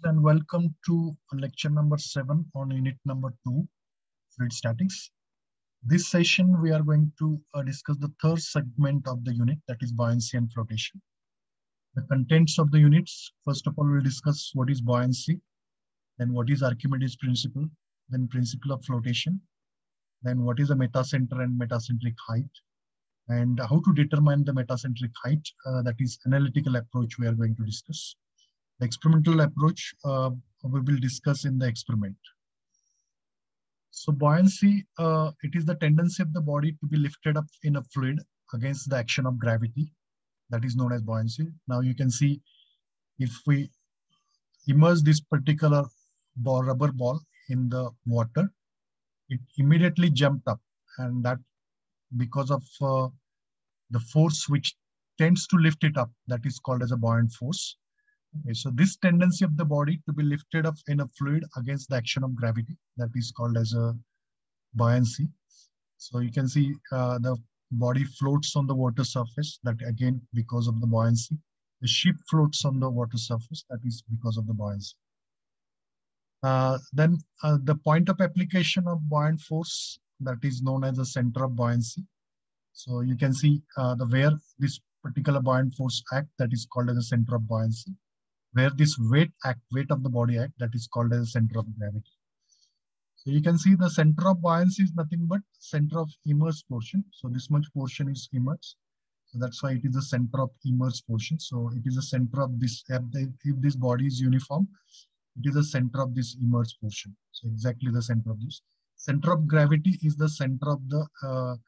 And welcome to lecture number 7 on unit number 2, fluid statics. This session we are going to discuss the third segment of the unit, that is buoyancy and flotation. The contents of the units: first of all we'll discuss what is buoyancy, then what is Archimedes principle, then principle of flotation, then what is the metacenter and metacentric height, and how to determine the metacentric height, that is analytical approach we are going to discuss. The experimental approach we will discuss in the experiment. So buoyancy, it is the tendency of the body to be lifted up in a fluid against the action of gravity. That is known as buoyancy. Now you can see if we immerse this particular rubber ball in the water, it immediately jumped up, and that because of the force which tends to lift it up, that is called as a buoyant force. Okay, so this tendency of the body to be lifted up in a fluid against the action of gravity, that is called as a buoyancy. So you can see the body floats on the water surface, that again because of the buoyancy. The ship floats on the water surface, that is because of the buoyancy. Then the point of application of buoyant force, that is known as the center of buoyancy. So you can see where this particular buoyant force act, that is called as the center of buoyancy. Where this weight of the body act, that is called as the center of gravity. So you can see the center of buoyancy is nothing but center of immersed portion. So this much portion is immersed. So that's why it is the center of immersed portion. So it is the center of this, if this body is uniform, it is the center of this immersed portion. So exactly the center of this. Center of gravity is the center of the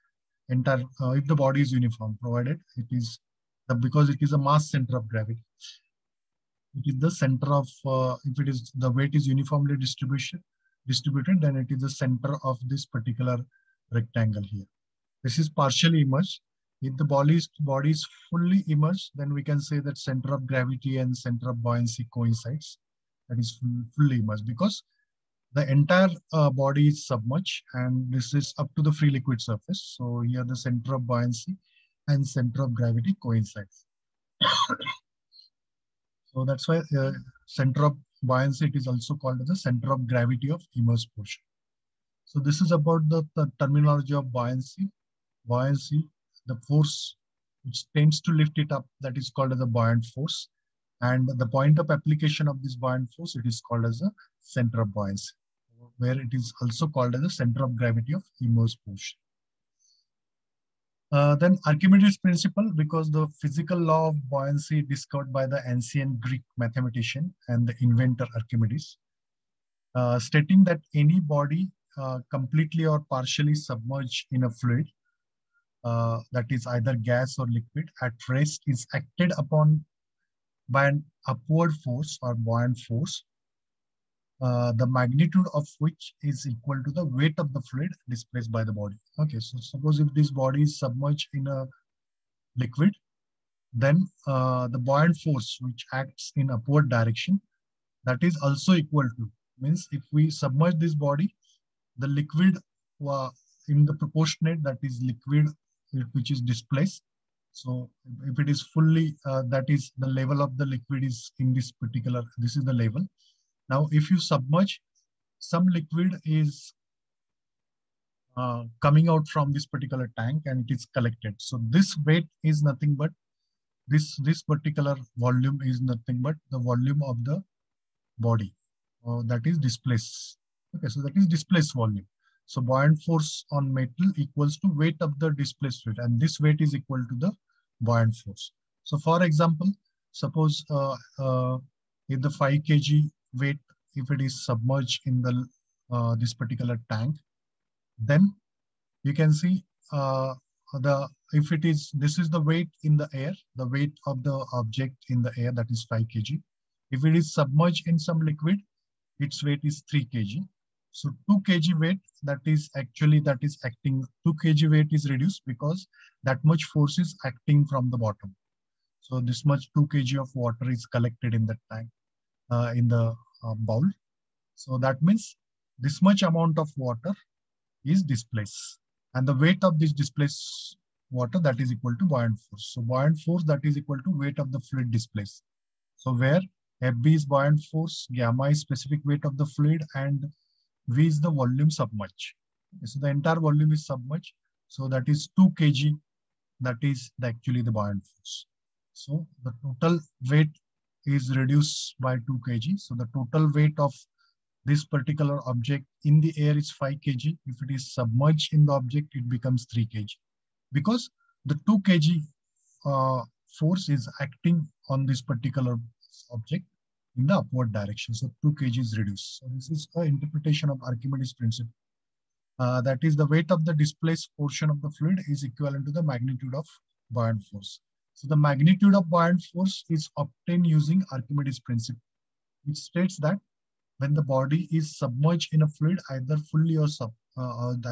entire, if the body is uniform, provided it is, because it is a mass center of gravity. It is the center of, if it is the weight is uniformly distributed, then it is the center of this particular rectangle here. This is partially immersed. If the body is fully immersed, then we can say that center of gravity and center of buoyancy coincides. That is fully immersed because the entire body is submerged, and this is up to the free liquid surface. So here the center of buoyancy and center of gravity coincides. So that's why center of buoyancy, it is also called as the center of gravity of immersed portion. So this is about the terminology of buoyancy. Buoyancy, the force which tends to lift it up, that is called as a buoyant force. And the point of application of this buoyant force, it is called as a center of buoyancy, where it is also called as the center of gravity of immersed portion. Then Archimedes principle, because the physical law of buoyancy discovered by the ancient Greek mathematician and the inventor Archimedes, stating that any body completely or partially submerged in a fluid, that is either gas or liquid, at rest is acted upon by an upward force or buoyant force, the magnitude of which is equal to the weight of the fluid displaced by the body. Okay, so suppose if this body is submerged in a liquid, then the buoyant force which acts in upward direction, that is also equal to, means if we submerge this body, the liquid in the proportionate, that is liquid which is displaced. So if it is fully, that is the level of the liquid is in this particular, this is the level. Now, if you submerge, some liquid is coming out from this particular tank and it is collected. So this weight is nothing but, this particular volume is nothing but the volume of the body that is displaced. Okay, so that is displaced volume. So buoyant force on metal equals to weight of the displaced fluid, and this weight is equal to the buoyant force. So for example, suppose if the 5 kg weight, if it is submerged in the this particular tank, then you can see if it is, this is the weight in the air, the weight of the object in the air, that is 5 kg. If it is submerged in some liquid, its weight is 3 kg. So 2 kg weight, that is acting, 2 kg weight is reduced because that much force is acting from the bottom. So this much 2 kg of water is collected in the tank, in the bowl. So that means this much amount of water is displaced. And the weight of this displaced water, that is equal to buoyant force. So buoyant force, that is equal to weight of the fluid displaced. So where Fb is buoyant force, gamma is specific weight of the fluid, and V is the volume submerged. So the entire volume is submerged. So that is 2 kg. That is actually the buoyant force. So the total weight is reduced by 2 kg. So the total weight of this particular object in the air is 5 kg. If it is submerged in the object, it becomes 3 kg. Because the 2 kg force is acting on this particular object in the upward direction. So 2 kg is reduced. So this is an interpretation of Archimedes principle. That is, the weight of the displaced portion of the fluid is equivalent to the magnitude of buoyant force. So the magnitude of buoyant force is obtained using Archimedes principle, which states that when the body is submerged in a fluid, either fully or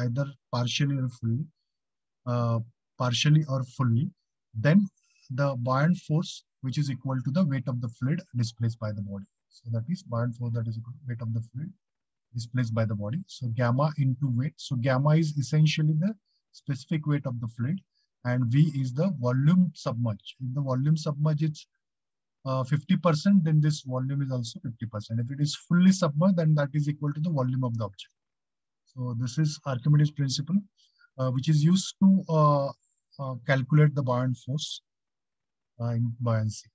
either partially or fully, then the buoyant force, which is equal to the weight of the fluid displaced by the body. So that is buoyant force that is equal to weight of the fluid displaced by the body. So gamma into weight. So gamma is essentially the specific weight of the fluid, and V is the volume submerged. If the volume submerged is 50%, then this volume is also 50%. If it is fully submerged, then that is equal to the volume of the object. So this is Archimedes principle, which is used to calculate the buoyant force in buoyancy.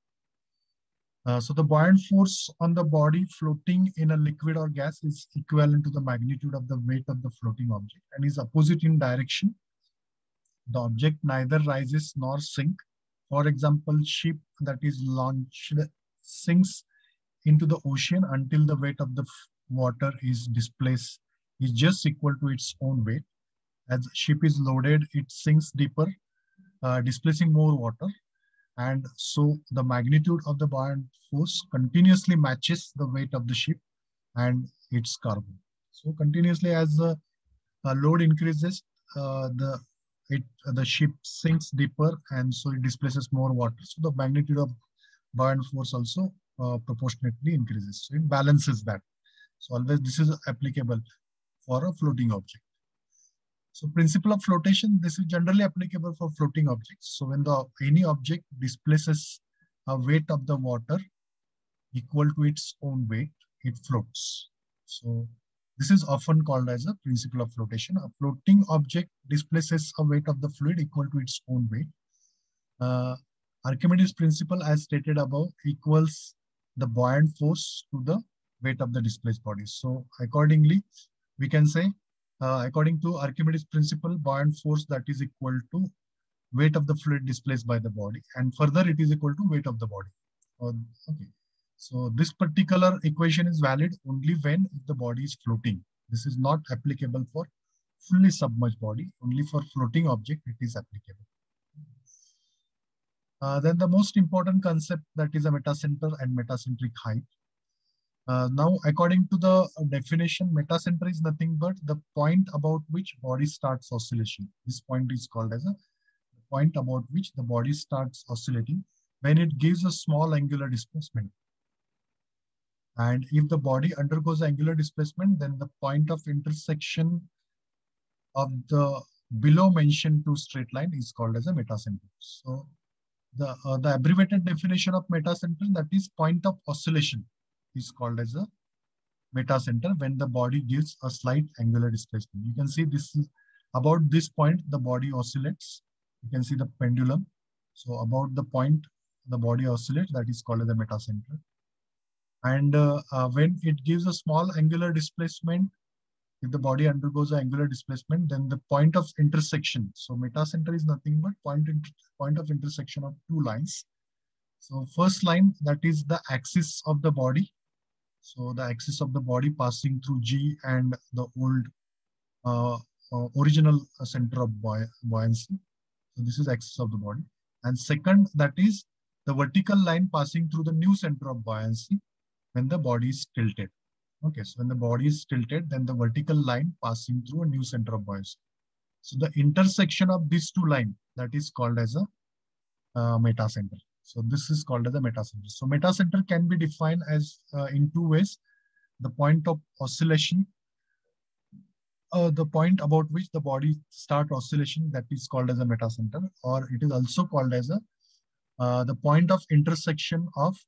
So the buoyant force on the body floating in a liquid or gas is equivalent to the magnitude of the weight of the floating object and is opposite in direction. The object neither rises nor sinks. For example, ship that is launched sinks into the ocean until the weight of the water is displaced is just equal to its own weight. As the ship is loaded, it sinks deeper, displacing more water. And so the magnitude of the buoyant force continuously matches the weight of the ship and its cargo. So continuously as the load increases, the ship sinks deeper, and so it displaces more water. So the magnitude of buoyant force also proportionately increases. So it balances that. So always this is applicable for a floating object. So principle of flotation, this is generally applicable for floating objects. So when any object displaces a weight of the water equal to its own weight, it floats. So this is often called as a principle of flotation. A floating object displaces a weight of the fluid equal to its own weight. Archimedes principle, as stated above, equals the buoyant force to the weight of the displaced body. So accordingly, we can say, according to Archimedes principle, buoyant force that is equal to weight of the fluid displaced by the body, and further it is equal to weight of the body. Okay. So this particular equation is valid only when the body is floating. This is not applicable for fully submerged body. Only for floating object it is applicable. Then the most important concept, that is a metacenter and metacentric height. Now, according to the definition, metacenter is nothing but the point about which body starts oscillation. This point is called as a point about which the body starts oscillating when it gives a small angular displacement. And if the body undergoes angular displacement, then the point of intersection of the below mentioned two straight line is called as a metacenter. So the abbreviated definition of metacenter, that is point of oscillation, is called as a metacenter when the body gives a slight angular displacement. You can see this is about this point, the body oscillates. You can see the pendulum. So about the point the body oscillates, that is called as a metacenter. And when it gives a small angular displacement, if the body undergoes an angular displacement, then the point of intersection. So metacenter is nothing but point of intersection of two lines. So first line, that is the axis of the body. So the axis of the body passing through G and the old original center of buoyancy. So this is axis of the body. And second, that is the vertical line passing through the new center of buoyancy when the body is tilted. Okay, so when the body is tilted, then the vertical line passing through a new center of buoyancy. So the intersection of these two lines, that is called as a metacenter. So this is called as a metacenter. So metacenter can be defined as in two ways: the point of oscillation, the point about which the body start oscillation, that is called as a metacenter, or it is also called as a the point of intersection of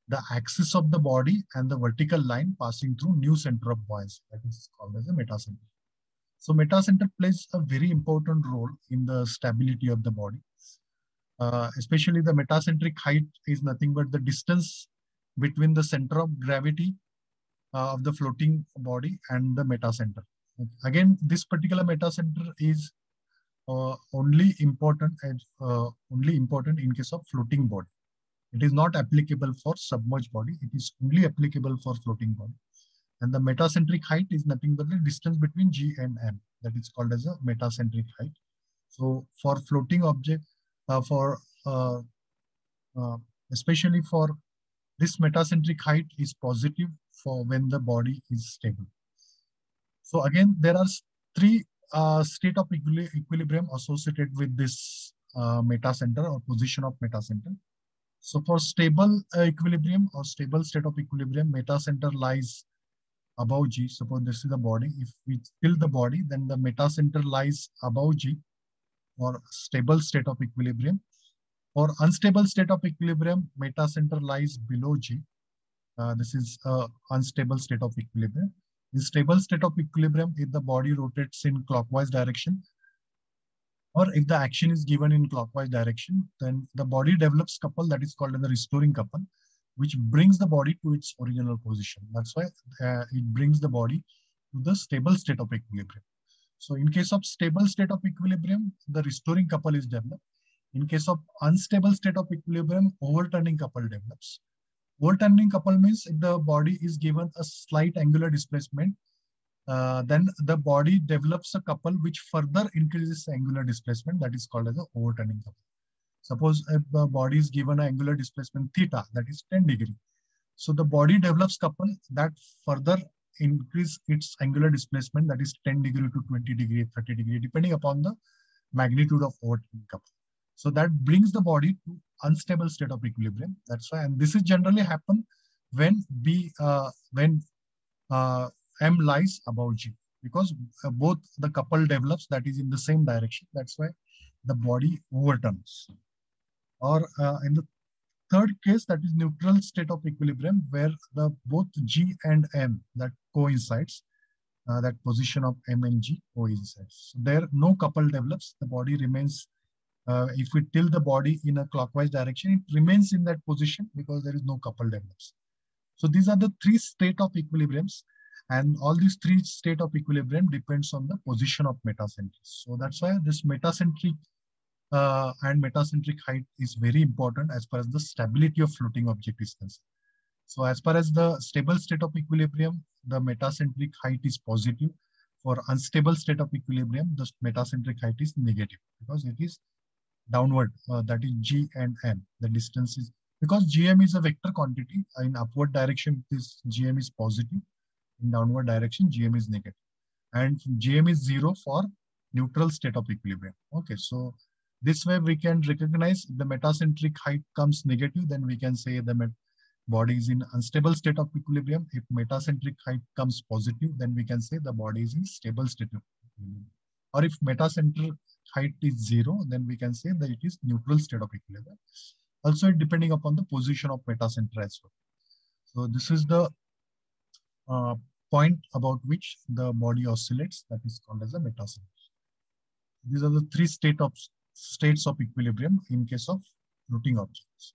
the axis of the body and the vertical line passing through new center of buoyancy. That is called as a metacenter. So metacenter plays a very important role in the stability of the body. Especially the metacentric height is nothing but the distance between the center of gravity of the floating body and the metacenter. Again, this particular metacenter is only important in case of floating body. It is not applicable for submerged body. It is only applicable for floating body. And the metacentric height is nothing but the distance between G and M. That is called as a metacentric height. So for floating object, especially for this metacentric height is positive for when the body is stable. So again, there are three state of equilibrium associated with this metacenter or position of metacenter. So for stable equilibrium or stable state of equilibrium, metacenter lies above G. Suppose this is the body. If we tilt the body, then the metacenter lies above G for stable state of equilibrium. For unstable state of equilibrium, metacenter lies below G. This is unstable state of equilibrium. In stable state of equilibrium, if the body rotates in clockwise direction, or if the action is given in clockwise direction, then the body develops couple that is called the restoring couple, which brings the body to its original position. That's why it brings the body to the stable state of equilibrium. So in case of stable state of equilibrium, the restoring couple is developed. In case of unstable state of equilibrium, overturning couple develops. Overturning couple means if the body is given a slight angular displacement, then the body develops a couple which further increases angular displacement. That is called as an overturning couple. Suppose if the body is given an angular displacement theta, that is 10 degree. So the body develops couple that further increase its angular displacement, that is 10 degree to 20 degree, 30 degree, depending upon the magnitude of overturning couple. So that brings the body to unstable state of equilibrium. That's why, and this is generally happen when M lies above G, because both the couple develops that is in the same direction. That's why the body overturns. Or in the third case, that is neutral state of equilibrium, where the both G and M that coincides, that position of M and G coincides. So there no couple develops. The body remains. If we tilt the body in a clockwise direction, it remains in that position because there is no couple develops. So these are the three state of equilibriums, and all these three state of equilibrium depends on the position of metacenters. So that's why this metacentric and metacentric height is very important as far as the stability of floating object is concerned. So as far as the stable state of equilibrium, the metacentric height is positive. For unstable state of equilibrium, the metacentric height is negative because it is downward, that is G and M. The distance is, because GM is a vector quantity, in upward direction, this GM is positive. In downward direction, GM is negative. And GM is 0 for neutral state of equilibrium. Okay, so this way we can recognize if the metacentric height comes negative, then we can say the body is in unstable state of equilibrium. If metacentric height comes positive, then we can say the body is in stable state of equilibrium. Or if metacentric height is 0, then we can say that it is neutral state of equilibrium. Also, depending upon the position of metacenter as well. So this is the point about which the body oscillates, that is called as a metacenter. These are the three states of equilibrium in case of floating objects.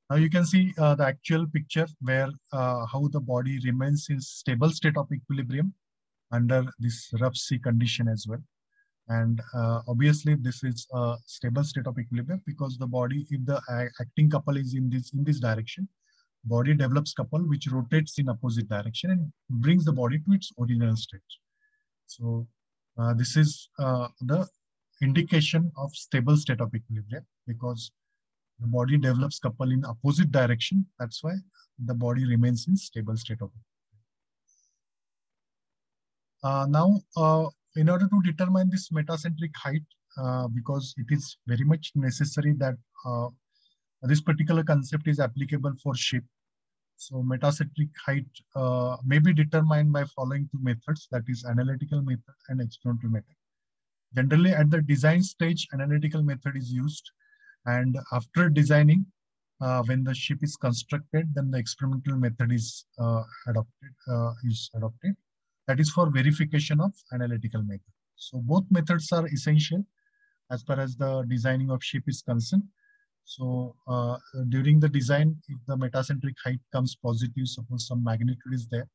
Now you can see the actual picture where how the body remains in stable state of equilibrium under this rough sea condition as well. And obviously this is a stable state of equilibrium because the body, if the acting couple is in this direction, body develops couple which rotates in opposite direction and brings the body to its original state. So this is the indication of stable state of equilibrium because the body develops couple in opposite direction. That's why the body remains in stable state of equilibrium. Now, in order to determine this metacentric height, because it is very much necessary that this particular concept is applicable for ship. So metacentric height may be determined by following two methods, that is analytical method and experimental method. Generally, at the design stage, analytical method is used. And after designing, when the ship is constructed, then the experimental method is adopted. That is for verification of analytical method. So both methods are essential as far as the designing of ship is concerned. So during the design, if the metacentric height comes positive, suppose some magnitude is there,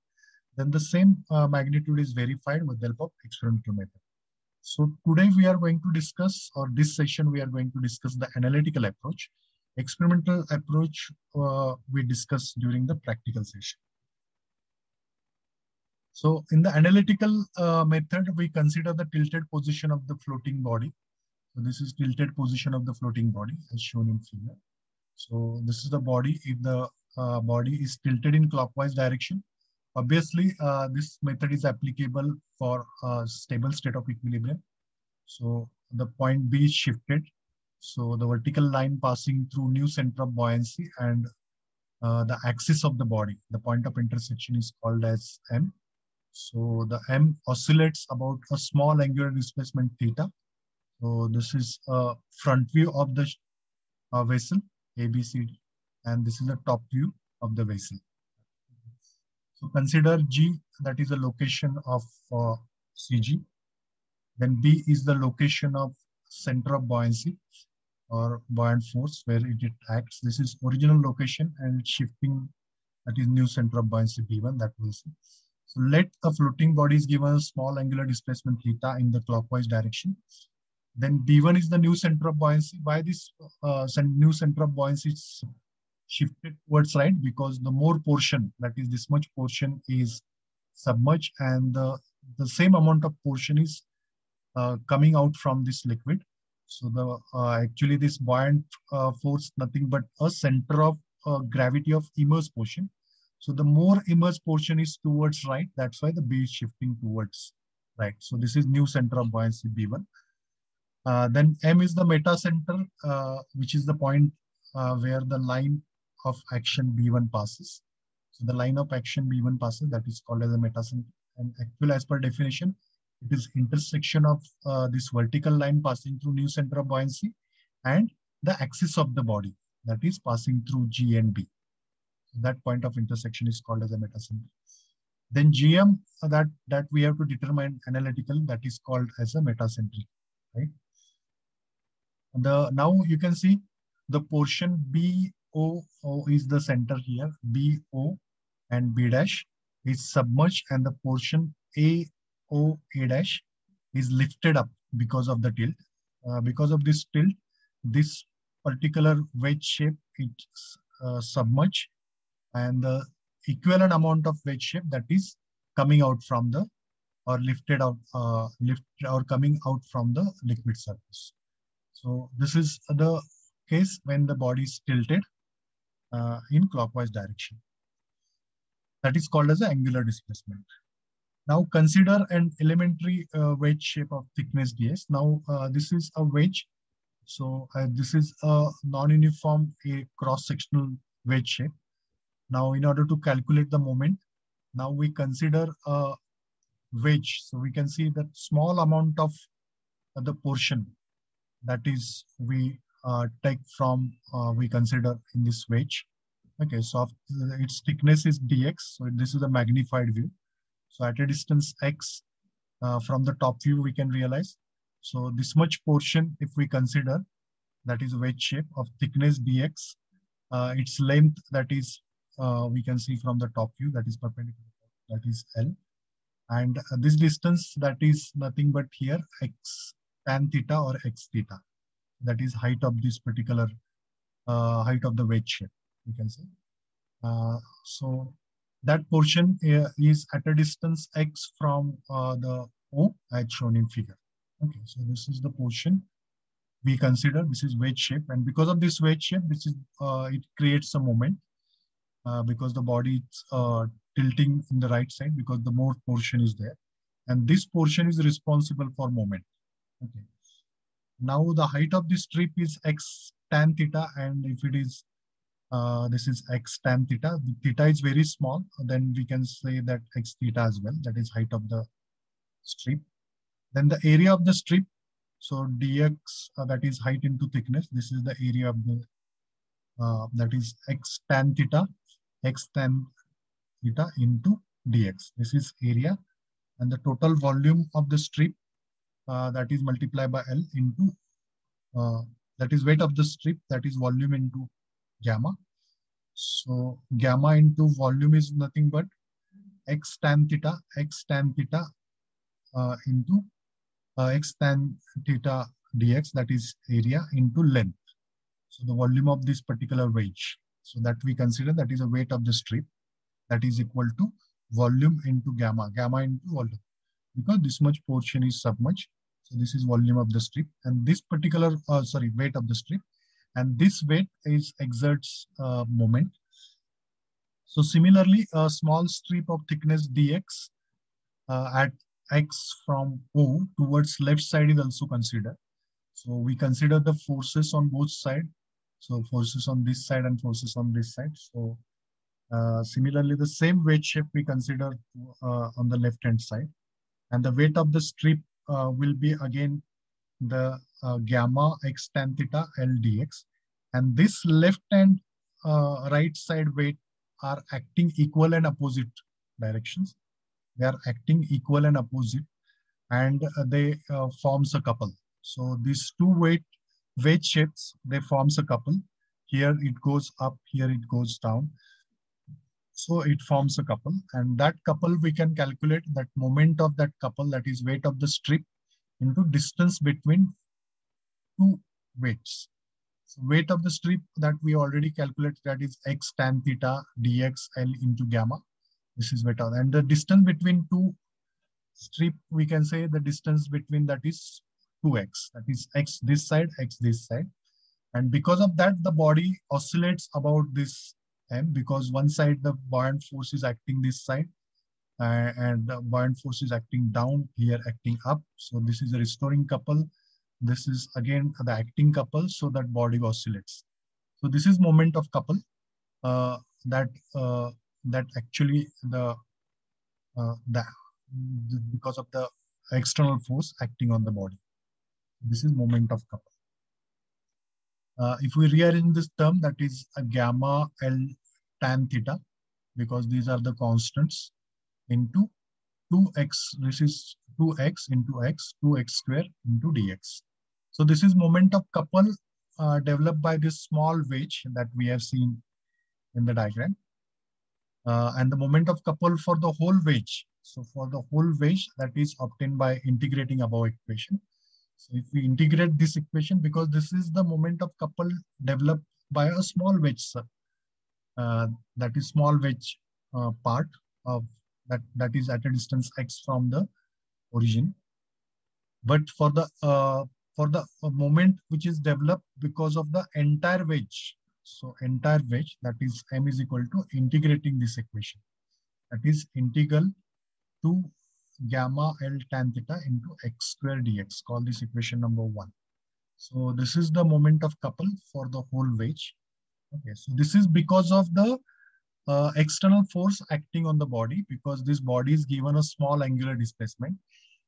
then the same magnitude is verified with the help of experimental method. So today we are going to discuss, or this session we are going to discuss the analytical approach. Experimental approach we discussed during the practical session. So in the analytical method, we consider the tilted position of the floating body. So this is tilted position of the floating body as shown in figure. So this is the body. If the body is tilted in clockwise direction, obviously this method is applicable for a stable state of equilibrium. So the point B is shifted. So the vertical line passing through new center of buoyancy and the axis of the body, the point of intersection is called as M. So the M oscillates about a small angular displacement theta. So this is a front view of the vessel ABCD, and this is the top view of the vessel. So consider G, that is the location of CG. Then B is the location of center of buoyancy or buoyant force where it acts. This is original location and shifting, that is new center of buoyancy B1, that we'll see. So let a floating body is given a small angular displacement theta in the clockwise direction. Then B1 is the new center of buoyancy. Why this new center of buoyancy is shifted towards right? Because the more portion, that is this much portion, is submerged, and the same amount of portion is coming out from this liquid. So the actually this buoyant force nothing but a center of gravity of immersed portion. So the more immersed portion is towards right, that's why the B is shifting towards right. So this is new center of buoyancy B1. Then M is the meta center, which is the point where the line of action B1 passes. So the line of action B1 passes, that is called as a meta center. And actually, as per definition, it is intersection of this vertical line passing through new center of buoyancy and the axis of the body, that is passing through G and B. So that point of intersection is called as a meta center. Then GM, that we have to determine analytical, that is called as a metacentric, right? Now you can see the portion BO is the center here, BO and B dash is submerged, and the portion AO A dash is lifted up because of the tilt. Because of this tilt, this particular wedge shape is submerged, and the equivalent amount of wedge shape that is coming out from the, or lifted out, coming out from the liquid surface. So this is the case when the body is tilted in clockwise direction. That is called as an angular displacement. Now consider an elementary wedge shape of thickness ds. Now this is a wedge. So this is a non-uniform cross-sectional wedge shape. Now in order to calculate the moment, now we consider a wedge. So we can see that small amount of the portion that is we take from, we consider in this wedge. Okay, so its thickness is dx. So this is a magnified view. So at a distance x from the top view, we can realize. So this much portion, if we consider, that is a wedge shape of thickness dx, its length, that is, we can see from the top view, that is perpendicular, that is L. And this distance, that is nothing but here x tan theta or x theta. That is height of this particular height of the wedge shape, we can say. So that portion is at a distance x from the O as shown in figure. Okay, so this is the portion we consider. This is wedge shape, and because of this wedge shape, this is it creates a moment because the body is tilting in the right side because the more portion is there, and this portion is responsible for moment. Okay. Now the height of this strip is x tan theta, and if it is this is x tan theta, the theta is very small, then we can say that x theta as well, that is height of the strip. Then the area of the strip, so dx, that is height into thickness, this is the area of the that is x tan theta into dx. This is area, and the total volume of the strip, that is multiplied by L into, that is weight of the strip, that is volume into gamma. So gamma into volume is nothing but x tan theta into x tan theta dx, that is area into length. So the volume of this particular wedge. So that we consider that is a weight of the strip, that is equal to volume into gamma into volume, because this much portion is submerged. So this is volume of the strip, and this particular, weight of the strip, and this weight is exerts moment. So similarly, a small strip of thickness dx at x from O towards left side is also considered. So we consider the forces on both sides. So forces on this side and forces on this side. So similarly, the same weight shape we consider on the left hand side. And the weight of the strip will be again the gamma x tan theta L dx. And this left and right side weight are acting equal and opposite directions. They are acting equal and opposite, and they forms a couple. So these two weight shapes, they forms a couple. Here it goes up, here it goes down. So it forms a couple, and that couple we can calculate that moment of that couple, that is weight of the strip into distance between two weights. So weight of the strip that we already calculated, that is x tan theta dx L into gamma. This is weight of, and the distance between two strip, we can say the distance between that is 2x, that is x this side, x this side. And because of that, the body oscillates about this m, because one side the buoyant force is acting this side, and the buoyant force is acting down, here acting up. So this is a restoring couple. This is again the acting couple, so that body oscillates. So this is moment of couple, that actually because of the external force acting on the body. This is moment of couple. If we rearrange this term, that is a gamma L tan theta, because these are the constants, into 2x. This is 2x into x, 2x square into dx. So this is moment of couple developed by this small wedge that we have seen in the diagram. And the moment of couple for the whole wedge. So for the whole wedge, that is obtained by integrating above equation. So if we integrate this equation, because this is the moment of couple developed by a small wedge, that is small wedge part of that is at a distance x from the origin. But for the moment which is developed because of the entire wedge, so entire wedge, that is m is equal to integrating this equation, that is integral to gamma L tan theta into x square dx. Call this equation number 1. So this is the moment of couple for the whole wedge. Okay, so this is because of the external force acting on the body, because this body is given a small angular displacement,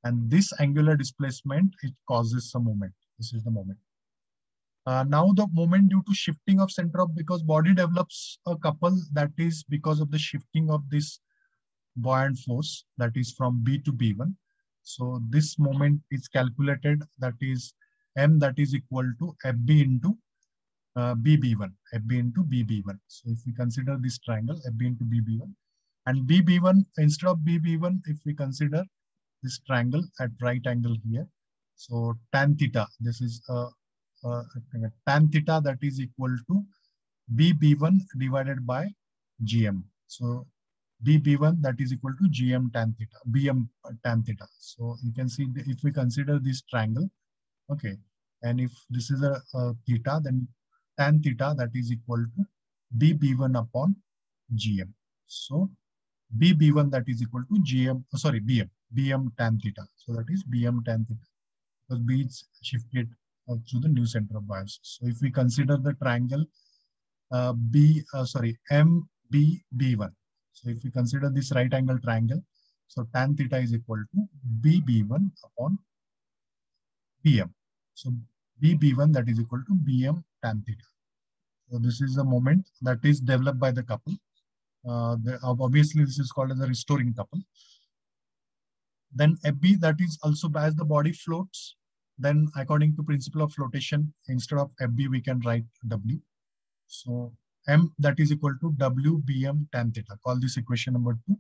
and this angular displacement, it causes some moment. This is the moment. Now the moment due to shifting of center of, because body develops a couple, that is because of the shifting of this buoyant force, that is from B to B1. So this moment is calculated, that is m, that is equal to FB into BB1, FB into BB1. So if we consider this triangle, FB into BB1, and BB1, instead of BB1, if we consider this triangle at right angle here, so tan theta, this is tan theta, that is equal to BB1 divided by GM. So BB1, that is equal to GM tan theta, BM tan theta. So you can see if we consider this triangle, okay, and if this is a theta, then tan theta, that is equal to BB1 upon GM. So BB1, that is equal to GM, BM tan theta. So that is BM tan theta, because B is shifted through the new center of bias. So if we consider the triangle MBB1. So if we consider this right angle triangle, so tan theta is equal to BB1 upon BM. So BB1, that is equal to BM tan theta. So this is a moment that is developed by the couple. Obviously, this is called as a restoring couple. Then FB, that is also as the body floats, then according to principle of flotation, instead of FB, we can write W. So M, that is equal to WBM tan theta. Call this equation number 2.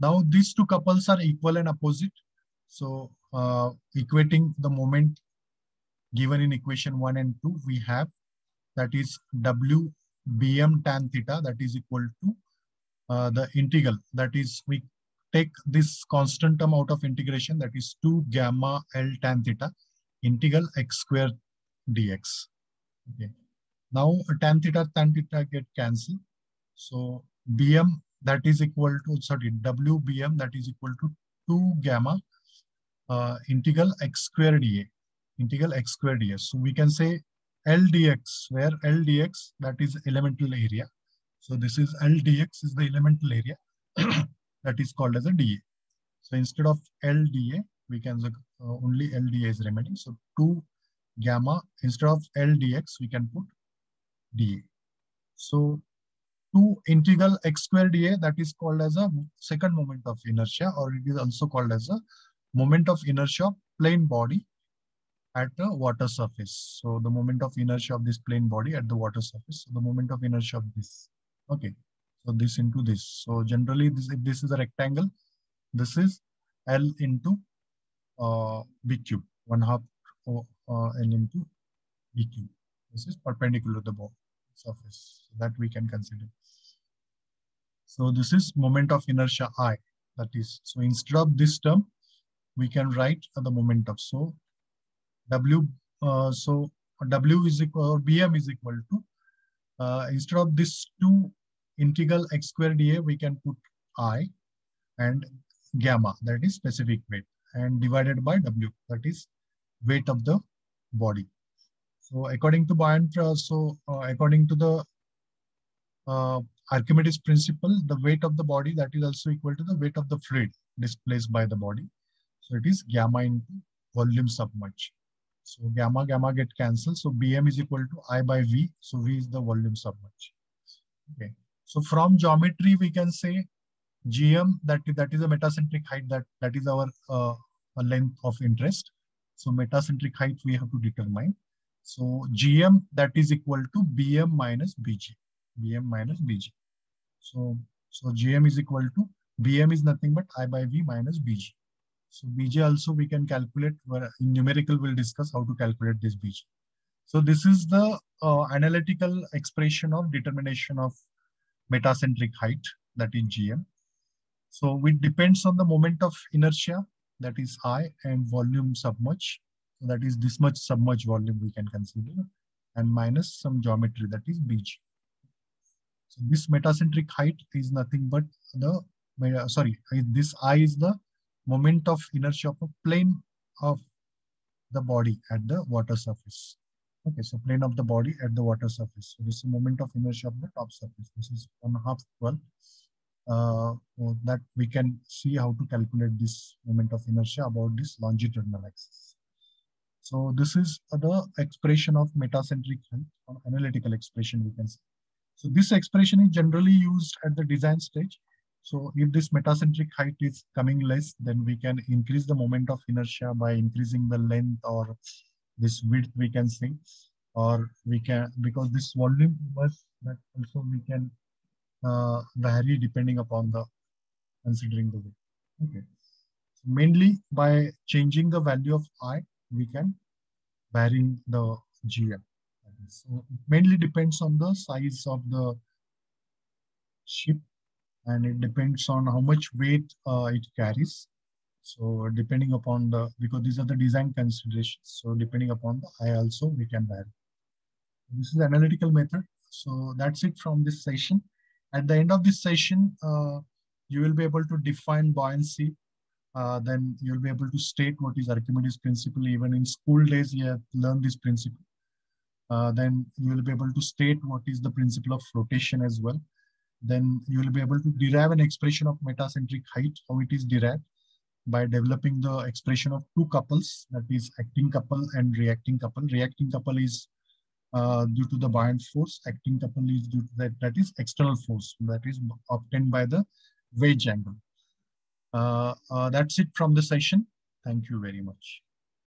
Now these two couples are equal and opposite. So equating the moment given in equation 1 and 2, we have that is WBM tan theta, that is equal to the integral, that is we take this constant term out of integration, that is 2 gamma L tan theta integral x square dx. Okay. Now tan theta get cancelled. So Bm that is equal to, sorry, WBm that is equal to 2 gamma integral x square dA, integral x square dA. So we can say LDX, where LDX that is elemental area. So this is LDX is the elemental area that is called as a dA. So instead of LDA, we can only LDA is remaining. So 2 gamma, instead of LDX, we can put dA. So 2 integral x square dA, that is called as a second moment of inertia, or it is also called as a moment of inertia of plane body at the water surface. So the moment of inertia of this plane body at the water surface. So the moment of inertia of this. Okay. So this into this. So generally, if this is a rectangle, this is L into B cube, 1/2 L into B cube. This is perpendicular to the surface, so that we can consider. So this is moment of inertia I. That is, so instead of this term, we can write the moment of, so W, so W is equal, or BM is equal to, instead of this 2 integral x square dA, we can put I, and gamma, that is specific weight, and divided by W, that is weight of the body. So according to according to the Archimedes principle, the weight of the body, that is also equal to the weight of the fluid displaced by the body. So it is gamma into volume submerged. So gamma get cancelled. So Bm is equal to I by V. So V is the volume submerged. Okay. So from geometry, we can say GM, that is a metacentric height, that is our length of interest. So metacentric height we have to determine. So GM, that is equal to BM minus BG. BM minus BG. So GM is equal to, BM is nothing but I by V minus BG. So BG also we can calculate, where in numerical we'll discuss how to calculate this BG. So this is the analytical expression of determination of metacentric height, that is GM. So it depends on the moment of inertia, that is I, and volume submerged. So that is this much submerged volume we can consider, and minus some geometry, that is BG. So this metacentric height is nothing but this I is the moment of inertia of a plane of the body at the water surface. Okay, so plane of the body at the water surface. So this is the moment of inertia of the top surface. This is 1/2 12. That we can see how to calculate this moment of inertia about this longitudinal axis. So this is the expression of metacentric height, or analytical expression we can say. So this expression is generally used at the design stage. So if this metacentric height is coming less, then we can increase the moment of inertia by increasing the length or this width, we can say, or we can, because this volume was, that also we can vary depending upon the considering the weight. Okay. So mainly by changing the value of I, we can vary the GM. So it mainly depends on the size of the ship, and it depends on how much weight it carries. So depending upon the, because these are the design considerations. So depending upon the I also, we can vary. This is the analytical method. So that's it from this session. At the end of this session, you will be able to define buoyancy. Then you'll be able to state what is Archimedes principle. Even in school days, you have learned this principle. Then you will be able to state what is the principle of flotation as well. Then you will be able to derive an expression of metacentric height, how it is derived, by developing the expression of two couples, that is acting couple and reacting couple. Reacting couple is due to the buoyant force. Acting couple is due to that is external force that is obtained by the wedge angle. That's it from the session. Thank you very much.